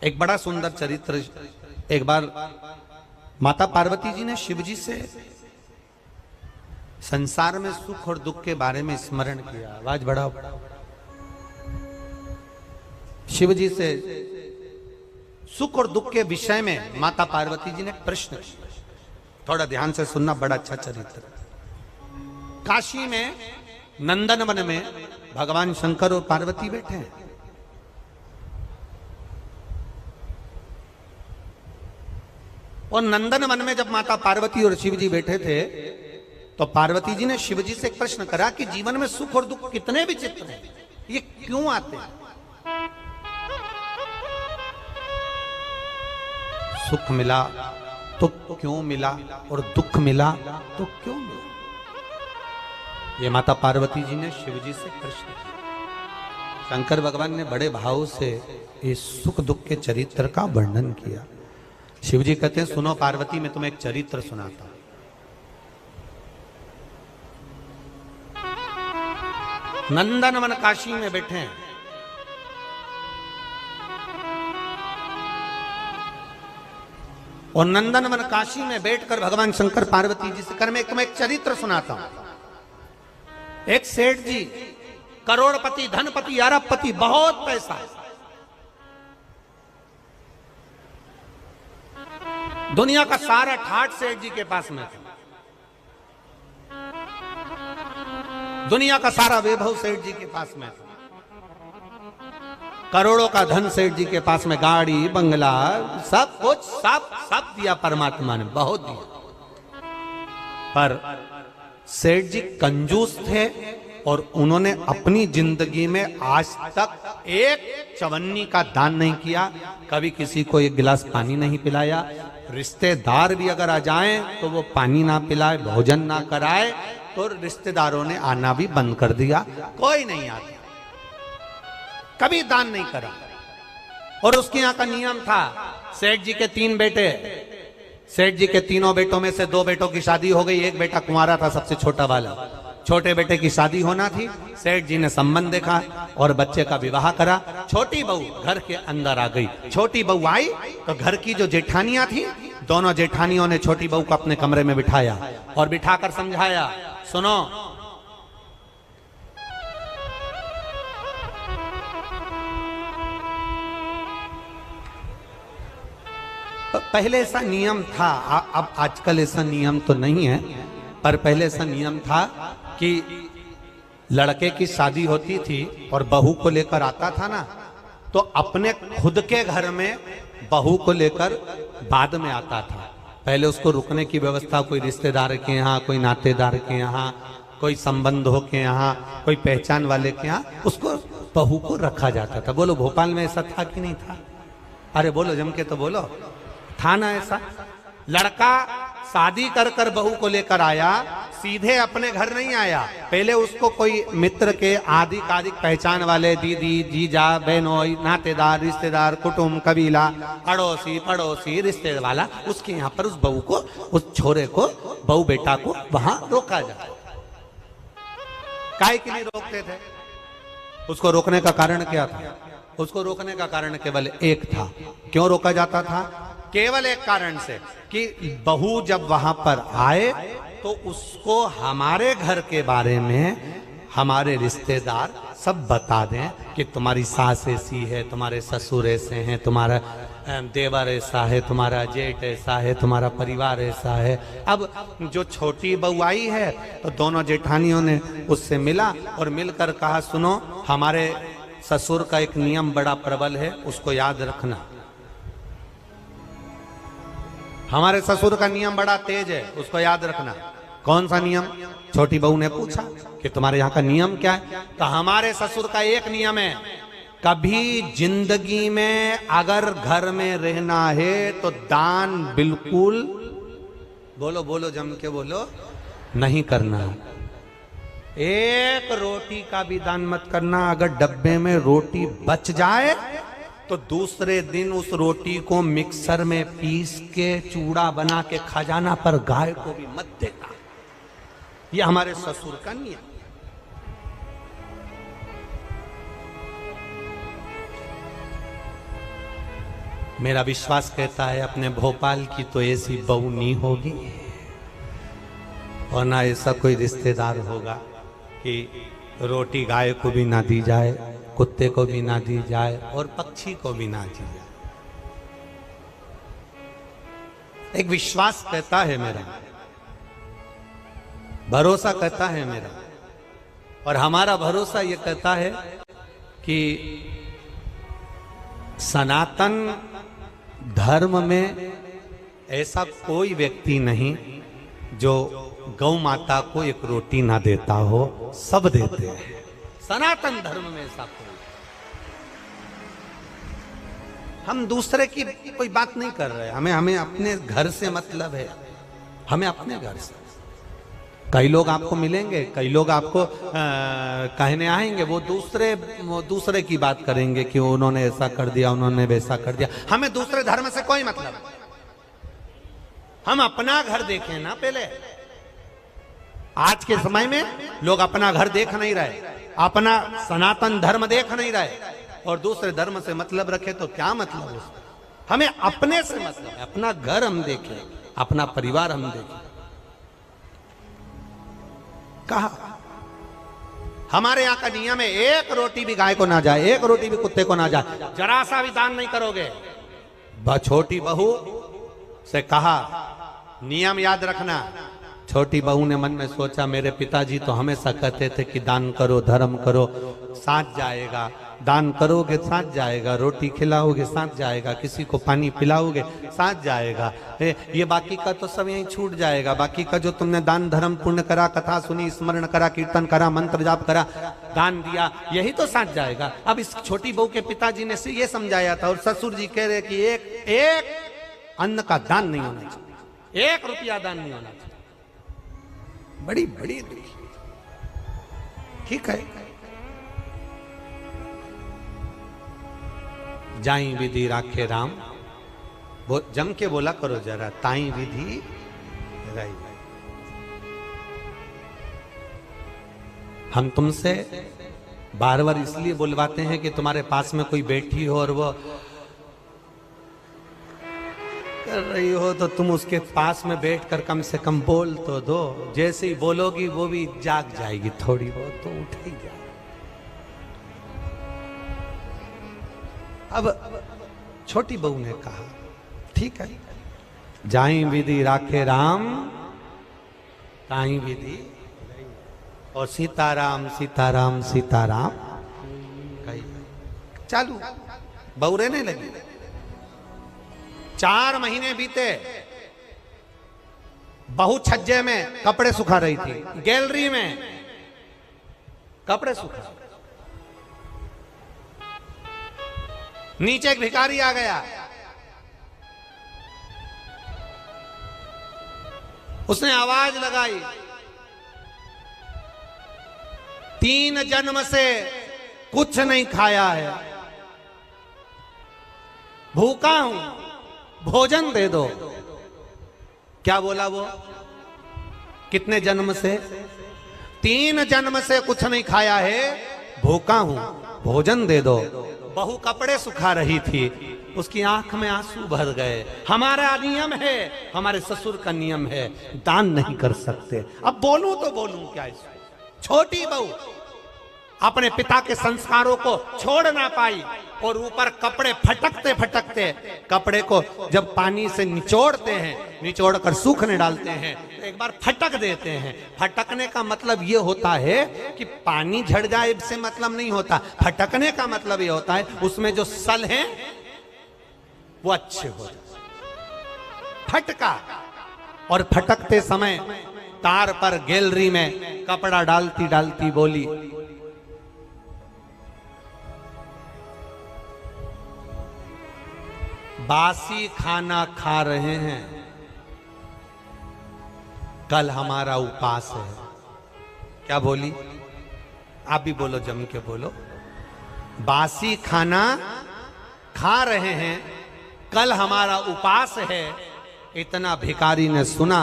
एक बड़ा सुंदर चरित्र। एक बार माता पार्वती जी ने शिव जी से संसार में सुख और दुख के बारे में स्मरण किया। आवाज बढ़ाओ। शिव जी से सुख और दुख के विषय में माता पार्वती जी ने प्रश्न किया। थोड़ा ध्यान से सुनना, बड़ा अच्छा चरित्र। काशी में नंदन वन में भगवान शंकर और पार्वती बैठे हैं। और नंदन वन में जब माता पार्वती और शिव जी बैठे थे तो पार्वती जी ने शिव जी से एक प्रश्न करा कि जीवन में सुख और दुख कितने विचित्र हैं, ये क्यों आते हैं? सुख मिला तो क्यों मिला और दुख मिला तो क्यों मिला? ये माता पार्वती जी ने शिव जी से प्रश्न किया। शंकर भगवान ने बड़े भाव से इस सुख दुख के चरित्र का वर्णन किया। शिव जी कहते हैं, सुनो पार्वती, मैं तुम्हें एक चरित्र सुनाता हूं। नंदनवन काशी में बैठे हैं। और नंदनवन काशी में बैठकर भगवान शंकर पार्वती जी से कर मैं तुम्हें एक चरित्र सुनाता हूं। एक सेठ जी, करोड़पति, धनपति, अरबपति, बहुत पैसा है। दुनिया का सारा ठाठ सेठ जी के पास में था। दुनिया का सारा वैभव सेठ जी के पास में था। करोड़ों का धन सेठ जी के पास में, गाड़ी बंगला सब कुछ, सब दिया परमात्मा ने, बहुत दिया। पर सेठ जी कंजूस थे और उन्होंने अपनी जिंदगी में आज तक एक चवन्नी का दान नहीं किया, कभी किसी को एक गिलास पानी नहीं पिलाया। रिश्तेदार भी अगर आ जाएं तो वो पानी ना पिलाए, भोजन ना कराए, तो रिश्तेदारों ने आना भी बंद कर दिया। कोई नहीं आता, कभी दान नहीं करा। और उसके यहाँ का नियम था, सेठ जी के 3 बेटे, सेठ जी के तीनों बेटों में से 2 बेटों की शादी हो गई, एक बेटा कुंवारा था, सबसे छोटा वाला। छोटे बेटे की शादी होना थी, सेठ जी ने संबंध देखा और बच्चे का विवाह करा। छोटी बहू घर के अंदर आ गई। छोटी बहू आई तो घर की जो जेठानियां थी, दोनों जेठानियों ने छोटी बहू को अपने कमरे में बिठाया और बिठाकर समझाया, सुनो, पहले ऐसा नियम था, अब आजकल ऐसा नियम तो नहीं है, पर पहले ऐसा नियम था कि लड़के की शादी होती थी और बहू को लेकर आता था ना, तो अपने खुद के घर में बहू को लेकर बाद में आता था। पहले उसको रुकने की व्यवस्था कोई रिश्तेदार के यहाँ, कोई नातेदार के यहाँ, कोई संबंधों के यहाँ, कोई पहचान वाले के यहाँ, उसको बहू को रखा जाता था। बोलो, भोपाल में ऐसा था कि नहीं था? अरे बोलो, जम के तो बोलो। था ना ऐसा? लड़का शादी कर कर बहू को लेकर आया, सीधे अपने घर नहीं आया, पहले उसको कोई मित्र के आधिकारिक पहचान वाले, दीदी, जीजा, बहनोई, नातेदार, रिश्तेदार, कुटुंब, कबीला, अड़ोसी पड़ोसी, रिश्तेदार वाला, उसके यहाँ पर उस बहू को, उस छोरे को, बहू बेटा को वहां रोका जाए। काहे के लिए रोकते थे? उसको रोकने का कारण क्या था? उसको रोकने का कारण केवल एक था। क्यों रोका जाता था? केवल एक कारण से कि बहू जब वहां पर आए तो उसको हमारे घर के बारे में हमारे रिश्तेदार सब बता दें कि तुम्हारी सास ऐसी है, तुम्हारे ससुर ऐसे हैं, तुम्हारा देवर ऐसा है, तुम्हारा जेठ ऐसा है, तुम्हारा परिवार ऐसा है। अब जो छोटी बहू आई है तो दोनों जेठानियों ने उससे मिला और मिलकर कहा, सुनो, हमारे ससुर का एक नियम बड़ा प्रबल है, उसको याद रखना। हमारे ससुर का नियम बड़ा तेज है, उसको याद रखना। कौन सा नियम? छोटी बहू ने पूछा कि तुम्हारे यहाँ का नियम क्या है? तो हमारे ससुर का एक नियम है, कभी जिंदगी में अगर घर में रहना है तो दान बिल्कुल, बोलो बोलो, जम के बोलो, नहीं करना। एक रोटी का भी दान मत करना। अगर डब्बे में रोटी बच जाए तो दूसरे दिन उस रोटी को मिक्सर में पीस के चूड़ा बना के खा जाना, पर गाय को भी मत देना। ये हमारे ससुर का नियम। मेरा विश्वास कहता है अपने भोपाल की तो ऐसी बहू नहीं होगी और ना ऐसा कोई रिश्तेदार होगा कि रोटी गाय को भी ना दी जाए, कुत्ते को भी ना दी जाए और पक्षी को भी ना दी जाए। एक विश्वास कहता है मेरा, भरोसा कहता है मेरा, और हमारा भरोसा ये कहता है कि सनातन धर्म में ऐसा कोई व्यक्ति नहीं जो गौ माता को एक रोटी ना देता हो, सब देते हैं। सनातन धर्म में ऐसा कोई, हम दूसरे की कोई बात नहीं कर रहे, हमें अपने घर से मतलब है, हमें अपने घर से। कई लोग आपको मिलेंगे, कई लोग आपको कहने आएंगे, वो दूसरे की बात करेंगे कि उन्होंने ऐसा कर दिया, उन्होंने वैसा कर दिया। हमें दूसरे धर्म से कोई मतलब नहीं, हम अपना घर देखें ना पहले। आज के समय में लोग अपना घर देख नहीं रहे, अपना सनातन धर्म देख नहीं रहे और दूसरे धर्म से मतलब रखे तो क्या मतलब उसका। हमें अपने से मतलब है, अपना घर हम देखें, अपना परिवार हम देखें। कहा हमारे यहां का नियम है, एक रोटी भी गाय को ना जाए, एक रोटी भी कुत्ते को ना जाए, जरा सा भी दान नहीं करोगे। छोटी बहू से कहा नियम याद रखना। छोटी बहू ने मन में सोचा मेरे पिताजी तो हमेशा कहते थे कि दान करो, धर्म करो, साथ जाएगा। दान करोगे साथ जाएगा, रोटी खिलाओगे साथ जाएगा, किसी को पानी पिलाओगे साथ जाएगा। ये बाकी का तो सब यहीं छूट जाएगा। बाकी का जो तुमने दान धर्म पुण्य करा, कथा सुनी, स्मरण करा, कीर्तन करा, मंत्र जाप करा, दान दिया, यही तो साथ जाएगा। अब इस छोटी बहू के पिताजी ने ये समझाया था और ससुर जी कह रहे कि एक अन्न का दान नहीं होना चाहिए, 1 रुपया दान नहीं होना चाहिए। बड़ी बड़ी ठीक है, जाई विधि राखे राम, वो जम के बोला करो जरा, ताई विधि राई। हम तुमसे बार बार इसलिए बुलवाते हैं कि तुम्हारे पास में कोई बैठी हो और वो कर रही हो तो तुम उसके पास में बैठकर कम से कम बोल तो दो। जैसे ही बोलोगी वो भी जाग जाएगी, थोड़ी बहुत तो उठ ही जाएगी। अब छोटी बहू ने कहा ठीक है, जाई विधि राखे राम, ताई विधि, और सीताराम सीताराम सीताराम कही चालू। बहू रहने लगी। 4 महीने बीते, बहू छज्जे में कपड़े सुखा रही थी, गैलरी में कपड़े सुखा। नीचे एक भिखारी आ गया, उसने आवाज लगाई, 3 जन्म से कुछ नहीं खाया है, भूखा हूं, भोजन दे दो। क्या बोला वो? कितने जन्म से? 3 जन्म से कुछ नहीं खाया है, भूखा हूं, भोजन दे दो। बहू कपड़े सुखा रही थी, उसकी आंख में आंसू भर गए। हमारा नियम है, हमारे ससुर का नियम है, दान नहीं कर सकते। अब बोलूं तो बोलूं क्या इसको? छोटी बहू अपने पिता के संस्कारों को छोड़ ना पाई और ऊपर कपड़े फटकते फटकते, कपड़े को जब पानी से निचोड़ते हैं, निचोड़ कर सूखने डालते हैं, एक बार फटक देते हैं। फटकने का मतलब ये होता है कि पानी झड़ जाए से मतलब नहीं होता। फटकने का मतलब ये होता है उसमें जो सल हैं वो अच्छे हो जाए। फटका, और फटकते समय तार पर गैलरी में कपड़ा डालती डालती बोली, बासी खाना खा रहे हैं, कल हमारा उपास है। क्या बोली? आप भी बोलो, जम के बोलो। बासी खाना खा रहे हैं, कल हमारा उपास है। इतना भिखारी ने सुना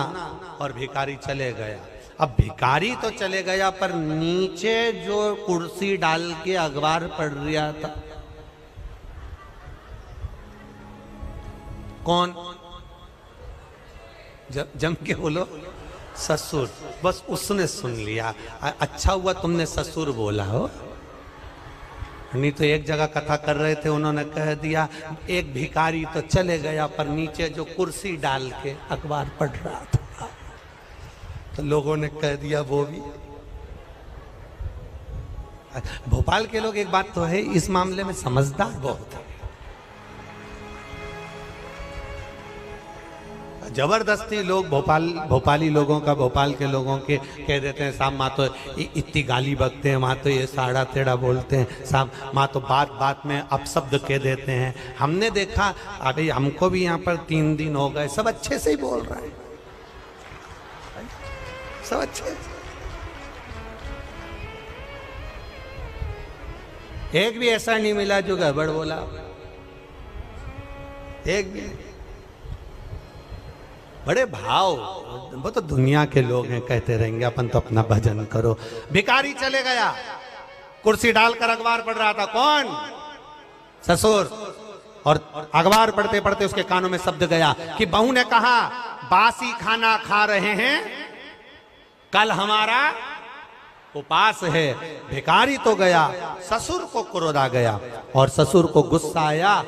और भिखारी चले गया। अब भिखारी तो चले गया, पर नीचे जो कुर्सी डाल के अखबार पढ़ रहा था, कौन? जम के बोलो, ससुर। बस उसने सुन लिया। अच्छा हुआ तुमने ससुर बोला हो, नहीं तो एक जगह कथा कर रहे थे, उन्होंने कह दिया एक भिखारी तो चले गया, पर नीचे जो कुर्सी डाल के अखबार पढ़ रहा था, तो लोगों ने कह दिया वो भी। भोपाल के लोग, एक बात तो है, इस मामले में समझदार बहुत है। जबरदस्ती लोग भोपाली लोगों का, भोपाल के लोगों के कह देते हैं साहब माँ तो इतनी गाली बकते हैं, माँ तो ये साड़ा तेड़ा बोलते हैं, साहब माँ तो बात बात में अपशब्द कह देते हैं। हमने देखा, अभी हमको भी यहाँ पर 3 दिन हो गए, सब अच्छे से ही बोल रहे हैं, सब अच्छे। एक भी ऐसा नहीं मिला जो गड़बड़ बोला, एक भी। बड़े भाव, वो तो दुनिया के लोग हैं, कहते रहेंगे अपन तो अपना भजन करो। भिखारी चले गया, कुर्सी डालकर अखबार पढ़ रहा था। कौन? ससुर। और अखबार पढ़ते पढ़ते उसके कानों में शब्द गया कि बहू ने कहा बासी खाना खा रहे हैं, कल हमारा उपास है। भिखारी तो गया, ससुर को क्रोध आ गया और ससुर को गुस्सा आया।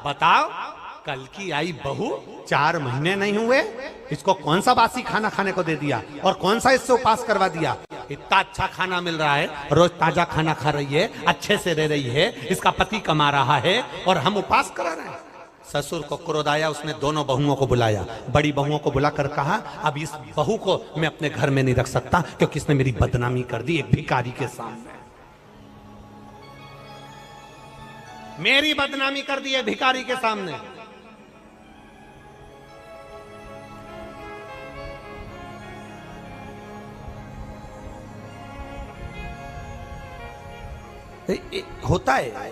बताओ, कल की आई बहू 4 महीने नहीं हुए, इसको कौन सा बासी खाना खाने को दे दिया और कौन सा इससे उपास करवा दिया? इतना अच्छा खाना मिल रहा है, रोज ताजा खाना खा रही है, अच्छे से रह रही है, इसका पति कमा रहा है और हम उपास करा रहे हैं। ससुर को क्रोध आया, उसने दोनों बहुओं को बुलाया। बड़ी बहुओं को बुलाकर कहा अब इस बहू को मैं अपने घर में नहीं रख सकता, क्योंकि इसने मेरी बदनामी कर दी एक भिखारी के सामने, मेरी बदनामी कर दी है भिखारी के सामने। होता है,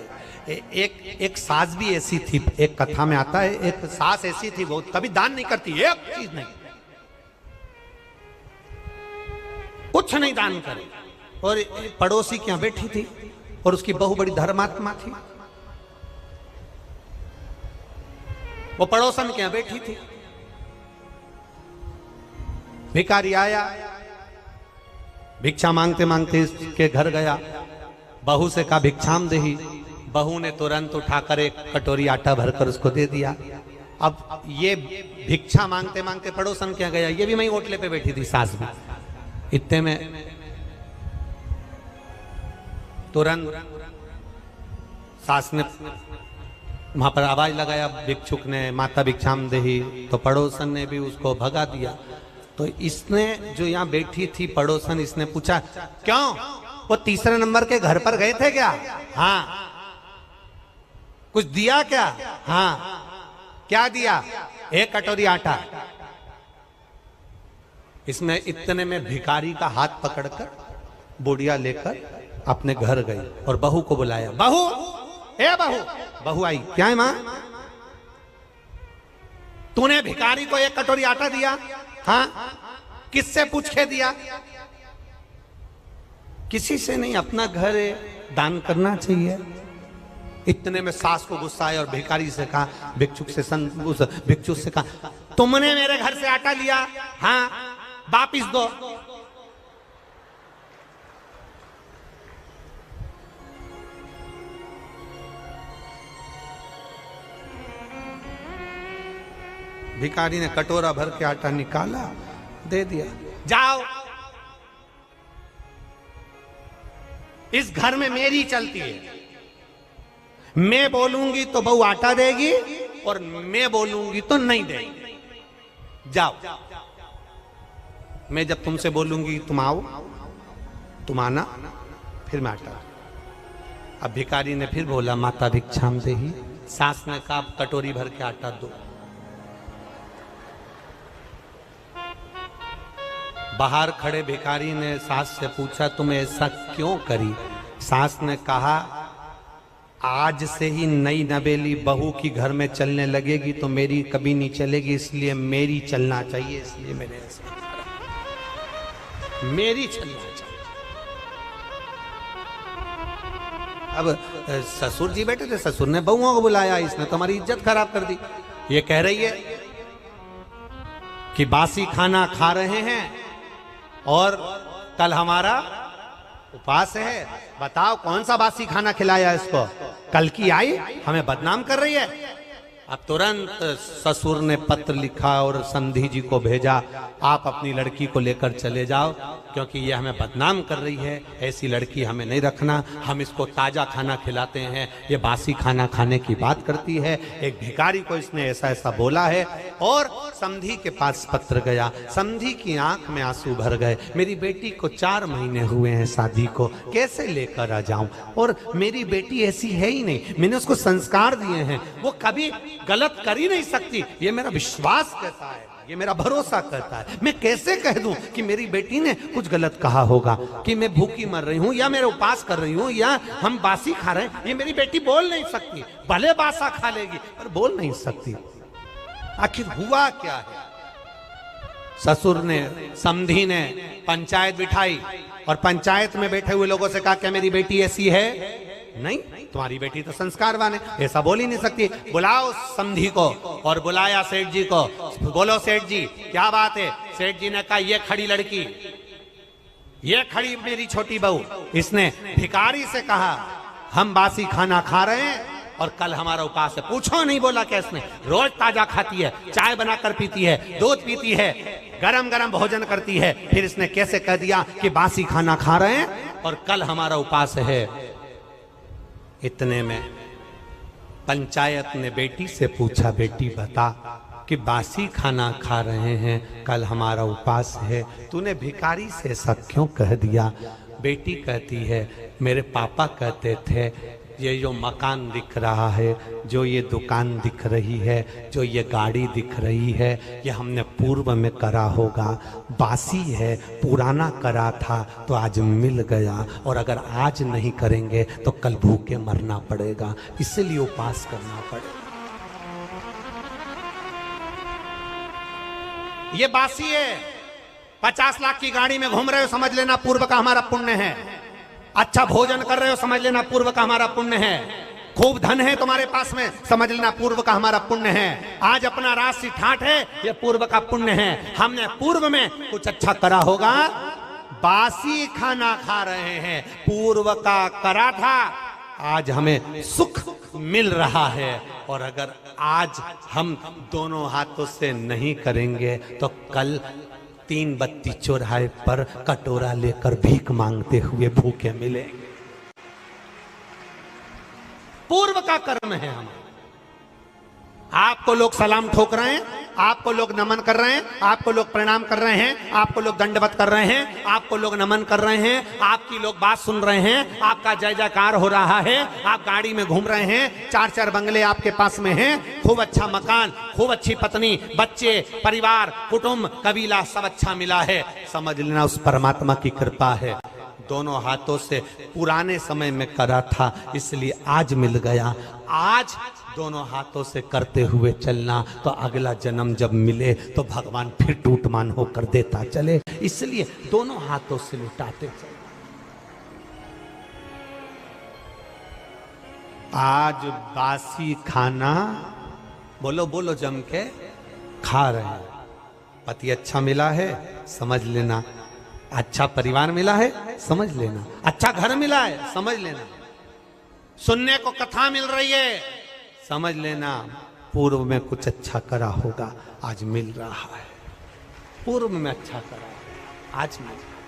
एक सास भी ऐसी थी, एक कथा में आता है, एक सास ऐसी थी, वो कभी दान नहीं करती, एक चीज नहीं, कुछ नहीं दान करे। और पड़ोसी के यहां बैठी थी और उसकी बहू बड़ी धर्मात्मा थी, वो पड़ोसन के यहां बैठी थी। भिखारी आया, भिक्षा मांगते मांगते इसके घर गया, बहू से कहा भिक्षाम देही। बहू ने तुरंत उठाकर एक कटोरी आटा भरकर उसको दे दिया। अब ये भिक्षा मांगते मांगते पड़ोसन क्या गया, ये भी वहीं ओटले पे बैठी थी सास भी। इतने में तुरंत सास ने वहां पर आवाज लगाया, भिक्षुक ने, माता भिक्षाम देही, तो पड़ोसन ने भी उसको भगा दिया। तो इसने, जो यहाँ बैठी थी पड़ोसन, इसने पूछा क्यों, वो 3रे नंबर के घर पर गए थे क्या? हाँ। कुछ दिया क्या? हाँ। क्या दिया? 1 कटोरी आटा। इसमें इतने में भिखारी का हाथ पकड़कर बुढ़िया लेकर अपने घर गई और बहू को बुलाया। बहू, ए बहू। बहू आई। क्या है मां? तूने भिखारी को 1 कटोरी आटा दिया? हाँ। किससे पूछ के दिया? किसी से नहीं, अपना घर है, दान करना चाहिए। इतने में सास को गुस्सा आया और भिखारी से कहा, भिक्षुक से कहा, तुमने मेरे घर से आटा लिया? हाँ। वापिस दो। भिखारी ने कटोरा भर के आटा निकाला, दे दिया। जाओ, इस घर में मेरी चलती है, मैं बोलूंगी तो बहू आटा देगी और मैं बोलूंगी तो नहीं देगी। जाओ, मैं जब तुमसे बोलूंगी तुम आओ, तुम आना, फिर मैं आटा। अब भिखारी ने फिर बोला माता भिक्षाम देही। सास ने कहा कटोरी भर के आटा दो। बाहर खड़े भिखारी ने सास से पूछा तुम ऐसा क्यों करी? सास ने कहा आज से ही नई नवेली बहू की घर में चलने लगेगी तो मेरी कभी नहीं चलेगी, इसलिए मेरी चलना चाहिए, इसलिए मैंने ऐसा मेरी चलना चाहिए। अब ससुर जी बैठे थे, ससुर ने बहुओं को बुलाया, इसने तुम्हारी इज्जत खराब कर दी। ये कह रही है कि बासी खाना खा रहे हैं और कल हमारा उपवास है। बताओ कौन सा बासी खाना खिलाया इसको? कल की आई हमें बदनाम कर रही है। अब तुरंत ससुर ने पत्र लिखा और समधी जी को भेजा, आप अपनी लड़की को लेकर चले जाओ क्योंकि ये हमें बदनाम कर रही है, ऐसी लड़की हमें नहीं रखना, हम इसको ताजा खाना खिलाते हैं, ये बासी खाना खाने की बात करती है। एक भिखारी को इसने ऐसा ऐसा बोला है और समधी के पास पत्र गया। समधी की आंख में आंसू भर गए, मेरी बेटी को 4 महीने हुए हैं शादी को, कैसे लेकर आ जाऊं? और मेरी बेटी ऐसी है ही नहीं, मैंने उसको संस्कार दिए हैं, वो कभी गलत कर ही नहीं सकती, ये मेरा विश्वास कहता है, ये मेरा भरोसा कहता है। मैं कैसे कह दूं कि मेरी बेटी ने कुछ गलत कहा होगा, कि मैं भूखी मर रही हूं या मेरा उपवास कर रही हूं या हम बासी खा रहे हैं? ये मेरी बेटी बोल नहीं सकती, भले बासा खा लेगी पर बोल नहीं सकती। आखिर हुआ क्या है? ससुर ने, समधी ने पंचायत बिठाई और पंचायत में बैठे हुए लोगों से कहा क्या मेरी बेटी ऐसी है? नहीं, तुम्हारी बेटी तो संस्कारवान है, ऐसा बोल ही नहीं सकती। बुलाओ समधी को। और बुलाया सेठ जी को। बोलो सेठ जी क्या बात है? सेठ जी ने कहा ये खड़ी लड़की, ये खड़ी मेरी छोटी बहू, इसने भिखारी से कहा हम बासी खाना खा रहे हैं और कल हमारा उपवास है। पूछो नहीं बोला क्या इसने? रोज ताजा खाती है, चाय बनाकर पीती है, दूध पीती है, गरम गरम भोजन करती है, फिर इसने कैसे कह दिया कि बासी खाना खा रहे हैं और कल हमारा उपवास है? इतने में पंचायत ने बेटी से पूछा, बेटी बता कि बासी खाना खा रहे हैं, कल हमारा उपवास है, तूने भिखारी से ऐसा क्यों कह दिया? बेटी कहती है मेरे पापा कहते थे ये जो मकान दिख रहा है, जो ये दुकान दिख रही है, जो ये गाड़ी दिख रही है, ये हमने पूर्व में करा होगा, बासी है, पुराना करा था तो आज मिल गया और अगर आज नहीं करेंगे तो कल भूखे मरना पड़ेगा, इसलिए उपवास करना पड़ेगा। ये बासी है, 50 लाख की गाड़ी में घूम रहे हो, समझ लेना पूर्व का हमारा पुण्य है। अच्छा भोजन कर रहे हो, समझ लेना पूर्व का हमारा पुण्य है। खूब धन है तुम्हारे पास में, समझ लेना पूर्व का हमारा पुण्य है। आज अपना राशि ठाठ है, ये पूर्व का पुण्य है। हमने पूर्व में कुछ अच्छा करा होगा, बासी खाना खा रहे हैं, पूर्व का करा था, आज हमें सुख मिल रहा है। और अगर आज हम दोनों हाथों से नहीं करेंगे तो कल 3 बत्ती चौराहे पर कटोरा लेकर भीख मांगते हुए भूखे मिलेंगे। पूर्व का कर्म है हमारा। आपको लोग सलाम ठोक रहे हैं, आपको लोग नमन कर रहे हैं, आपको लोग प्रणाम कर रहे हैं, आपको लोग दंडवत कर रहे हैं, आपको लोग नमन कर रहे हैं, आपकी लोग बात सुन रहे हैं, आपका जय जयकार हो रहा है, आप गाड़ी में घूम रहे हैं, 4-4 बंगले आपके पास में हैं, खूब अच्छा मकान, खूब अच्छी पत्नी, बच्चे, परिवार, कुटुंब, कबीला सब अच्छा मिला है। समझ लेना उस परमात्मा की कृपा है। दोनों हाथों से पुराने समय में करा था इसलिए आज मिल गया। आज दोनों हाथों से करते हुए चलना तो अगला जन्म जब मिले तो भगवान फिर टूटमान होकर देता चले, इसलिए दोनों हाथों से लुटाते चले। आज बासी खाना बोलो बोलो जम के खा रहे हैं। पति अच्छा मिला है, समझ लेना अच्छा परिवार मिला है, समझ लेना अच्छा घर मिला है, समझ लेना सुनने को कथा मिल रही है, समझ लेना पूर्व में कुछ अच्छा करा होगा, आज मिल रहा है। पूर्व में अच्छा करा आज मिल रहा है।